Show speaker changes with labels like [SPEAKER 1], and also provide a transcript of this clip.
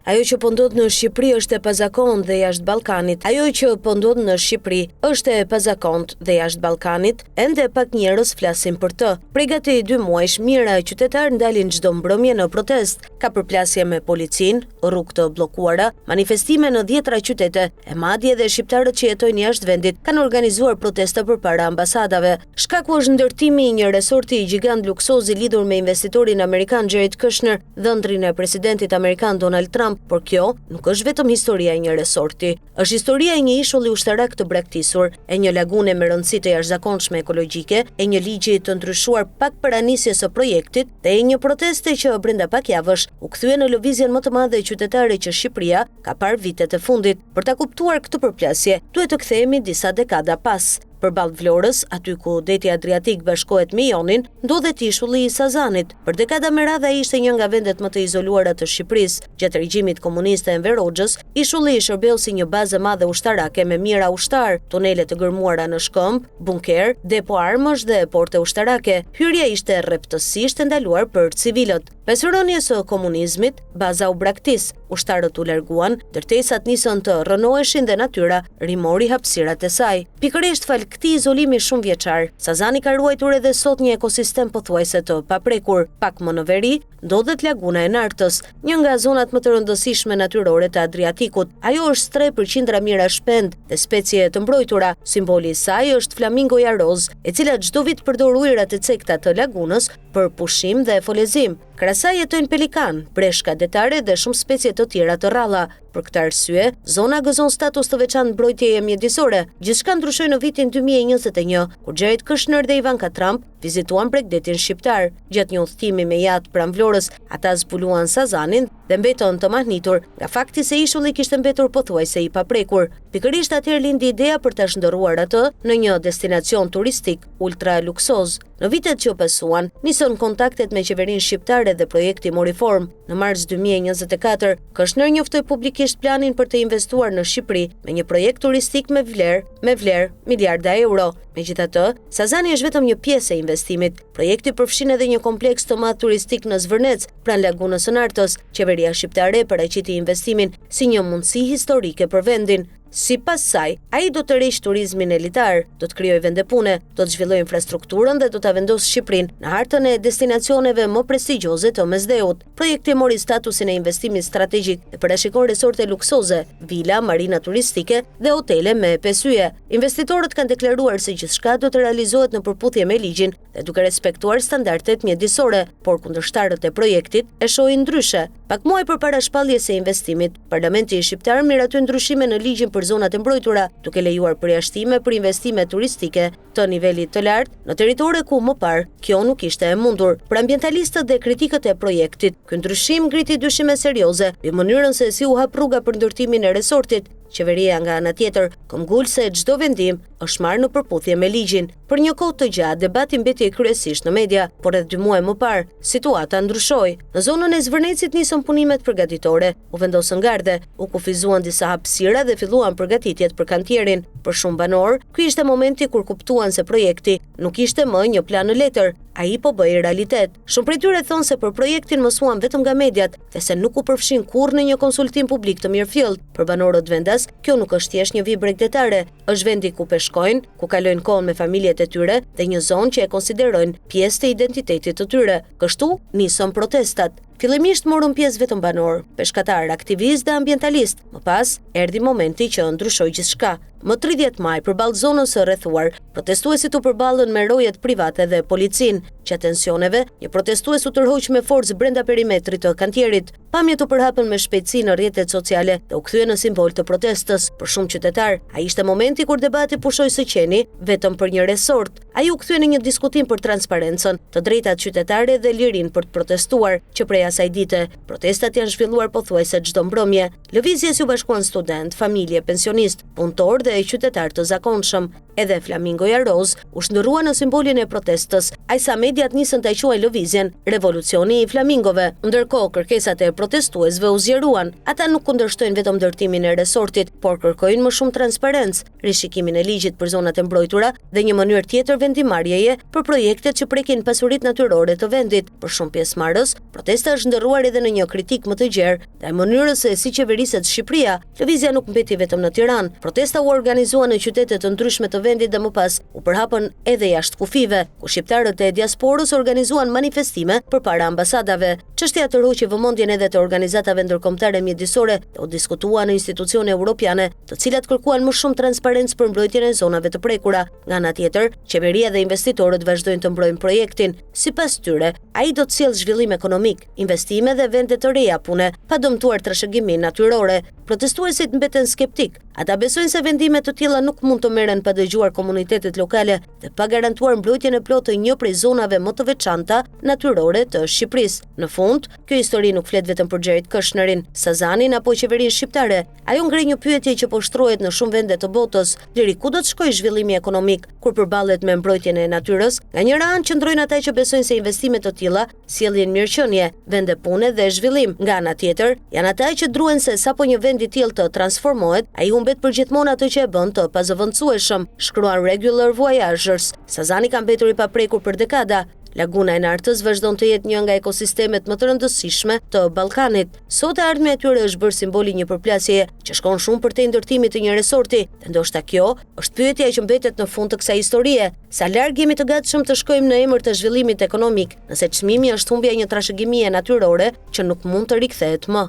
[SPEAKER 1] Ajo që po ndodh në Shqipëri është e pazakontë dhe jashtë Ballkanit. Ajo që po ndodh në Shqipëri është e pazakontë dhe jashtë Ballkanit. Ende pak njerëz flasin për të. Prej gati 2 muajsh mijëra qytetarë ndalin çdo mbrëmje në protestë. Ka përplasje me policinë, rrugë të bllokuara, manifestime në 10 qytete, e madje edhe shqiptarët që jetojnë jashtë vendit kanë organizuar protesta përpara ambasadave. Shkaku është ndërtimi i një resorti gjigant luksozi lidhur me investitorin amerikan Jared Kushner, dhëndrin e presidentit amerikan Donald Trump. Por kjo nuk është vetëm historia e një resorti, është historia e një ishulli ushtarak të braktisur, e një lagune me rëndësi të jashtëzakonshme ekologjike, e një ligji të ndryshuar pak para nisjes së projektit dhe e një proteste që brenda pak javësh u kthye në lëvizjen më të madhe qytetare që Shqipëria ka parë vitet e fundit. Për ta kuptuar këtë përplasje, duhet të kthehemi disa dekada pas. Përballë Vlorës, aty ku deti Adriatik bashkohet me Jonin, ndodhet ishulli i Sazanit. Për dekada me radhë ai ishte një nga vendet më të izoluara të Shqipërisë. Gjatë regjimit komunist të Enver Hoxhës, ishulli i shërbeu si një bazë e madhe ushtarake me mijëra ushtar, tunele të gërmuara në shkëmb, bunker, depo armësh dhe porte ushtarake. Hyrja ishte rreptësisht e ndaluar për civilët. Pas rënies së komunizmit, baza u braktis, ushtarët u larguan, ndërtesat nisën të rënoheshin dhe natyra rimori hapësirat e saj. Pikërisht fal këtij izolimi shumë vjeçar, Sazani ka ruajtur edhe sot një ekosistem pothuajse të paprekur. Pak më në veri ndodhet laguna e Nartës, një nga zonat më të rëndësishme natyrore të Adriatikut. Ajo është stre për qindra mijëra shpend dhe specie të mbrojtura. Simboli i saj është flamingoja roz, e cila çdo vit përdor ujërat e cekta të lagunës për pushim dhe folezim. Krasaj jetojnë pelikan, breshka detare dhe shumë specie të tjera të rralla. Për këtë arsye, zona gëzon status të veçantë mbrojtjeje mjedisore. Gjithçka ndryshoi në vitin 2021, kur Jared Kushner dhe Ivanka Trump vizituan Bregdetin shqiptar. Gjatë një udhëtimi me jat pranë Vlorës, ata zbuluan Sazanin dhe mbetën të mahnitur nga fakti se ishulli kishte mbetur pothuajse i paprekur. Pikërisht atëherë lindi ideja për ta shndërruar atë në një destinacion turistik ultra luksoz. Në vitet që pasuan, nisën kontaktet me qeverinë shqiptare dhe projekti mori formë. Në mars 2024, Kushner njoftoi publikisht planin për të investuar në Shqipëri me një projekt turistik me vlerë miliarda euro. Megjithatë, Sazani është vetëm një pjesë e investimit. Projekti përfshin edhe një kompleks të madh turistik në Zvërnec, pranë lagunës së Nartës. Qeveria shqiptare paraqiti investimin si një mundësi historike për vendin. Sipas saj, ai do të rreqë turizmin elitar, do të krijojë vende pune, do të zhvillojë infrastrukturën dhe do ta vendosë Shqipërinë në hartën e destinacioneve më prestigjioze të Mesdheut. Projekti mori statusin e investimit strategjik dhe parashikon resorte luksoze, vila, marina turistike dhe hotele me 5 yje. Investitorët kanë deklaruar se gjithçka do të realizohet në përputhje me ligjin dhe duke respektuar standardet mjedisore, por kundërshtarët e projektit e shohin ndryshe. Pak muaj përpara shpalljes së investimit, Parlamenti shqiptar miratoi ndryshime në ligjin për zonat e mbrojtura, duke lejuar përjashtime për investime turistike të nivelit të lartë në territore ku më parë kjo nuk ishte e mundur. Për ambientalistët dhe kritikët e projektit, ky ndryshim ngriti dyshime serioze mbi mënyrën se si u hap rruga për ndërtimin e resortit. Qeveria nga ana tjetër këmbgul se çdo vendim është marrë në përputhje me ligjin. Për një kohë të gjatë debati mbeti kryesisht në media, por rreth 2 muaj më parë situata ndryshoi. Në zonën e Zvërnecit nisën punimet përgatitore, u vendosën garde, u kufizuan disa hapësira dhe filluan përgatitjet për kantierin. Për shumë banor, ky ishte momenti kur kuptuan se projekti nuk ishte më një plan në letër, ai po bëhej realitet. Shumë prej tyre thonë se për projektin mësuan vetëm nga mediat dhe se nuk u përfshin kurrë në një konsultim publik të mirëfillt. Për banorët vendas, kjo nuk është thjesht një vijë bregdetare, është vendi ku peshkojnë, ku kalojnë kohën me familjet e tyre dhe një zonë që e konsiderojnë pjesë të identitetit të tyre. Kështu nisën protestat. Fillimisht morën pjesë vetëm banor, peshkatar, aktivistë dhe ambientalist. Më pas, erdhi momenti që ndryshoi gjithçka. Më 30 maj, përballë zonës së rrethuar, protestuesit u përballën me rojet private dhe policinë. Gjatë tensioneve, një protestues u tërhoq me forcë brenda perimetrit të kantierit. Pamjet u përhapën me shpejtësi në rrjetet sociale dhe u kthye në simbol të protestës. Për shumë qytetar, ai ishte momenti kur debati pushoi së qeni vetëm për një resort. Ai u kthye në një diskutim për transparencën, të drejtat qytetare dhe lirinë për të protestuar, që prej asaj dite, protestat janë zhvilluar pothuajse çdo mbrëmje. Lëvizjes u bashkuan student, familje, pensionist, punëtor dhe qytetar të zakonshëm. edhe flamingoja roz u shndërrua në simbolin e protestës, aq sa mediat nisën ta quajnë lëvizjen revolucioni i flamingove. Ndërkohë kërkesat e protestuesve u zgjeruan. Ata nuk kundërshtojnë vetëm ndërtimin e resortit, por kërkojnë më shumë transparencë, rishikimin e ligjit për zonat e mbrojtura dhe një mënyrë tjetër vendimarrjeje për projektet që prekin pasuritë natyrore të vendit. Për shumë pjesëmarrës, protesta është ndërruar edhe në një kritik më të gjerë ndaj mënyrës se si qeveriset Shqipëria. Lëvizja nuk mbeti vetëm në Tiranë. Protesta u organizua në qytete të ndryshme të vendit dhe më pas u përhapën edhe jashtë kufive, ku shqiptarët e diasporës organizuan manifestime përpara ambasadave. Çështja tërhoqi vëmendjen edhe të organizatave ndërkombëtare mjedisore dhe u diskutua në institucione europiane, të cilat kërkuan më shumë transparencë për mbrojtjen e zonave të prekura. Nga ana tjetër, qeveria dhe investitorët vazhdojnë të mbrojnë projektin. Sipas tyre, ai do të sjellë zhvillim ekonomik, investime dhe vende të reja pune, pa dëmtuar trashëgimin natyrore. Protestuesit mbeten skeptik. Ata besojnë se vendime të tilla nuk mund të merren pa dëgjuar komunitetet lokale dhe pa garantuar mbrojtjen e plotë të një prej zonave më të veçanta natyrore të Shqipërisë. Në fund, kjo histori nuk flet vetëm për Xherit Këshnerin, Sazanin apo qeverinë shqiptare. Ajo ngre një pyetje që po shtrohet në shumë vende të botës, deri ku do të shkojë zhvillimi ekonomik kur përballet me mbrojtjen e natyrës? Nga njëra anë qëndrojnë ata që besojnë se investimet të tilla sjellin mirëqenie, vende pune dhe zhvillim. Nga ana tjetër, janë ata që druhen se sapo një vend i tillë të transformohet, ai humbet përgjithmonë atë që e bën të pazëvendësueshëm, shkruan Regular Voyagers. Sazani ka mbetur i paprekur për dekada. Laguna e Nartës vazhdon të jetë një nga ekosistemet më të rëndësishme të Ballkanit. Sot ardhmja e tyre është bërë simboli një përplasjeje që shkon shumë përtej ndërtimit të një resorti, dhe ndoshta kjo është pyetja që mbetet në fund të kësaj historie. Sa larg jemi të gatshëm të shkojmë në emër të zhvillimit ekonomik, nëse çmimi është humbja e një trashëgimie natyrore që nuk mund të rikthehet më?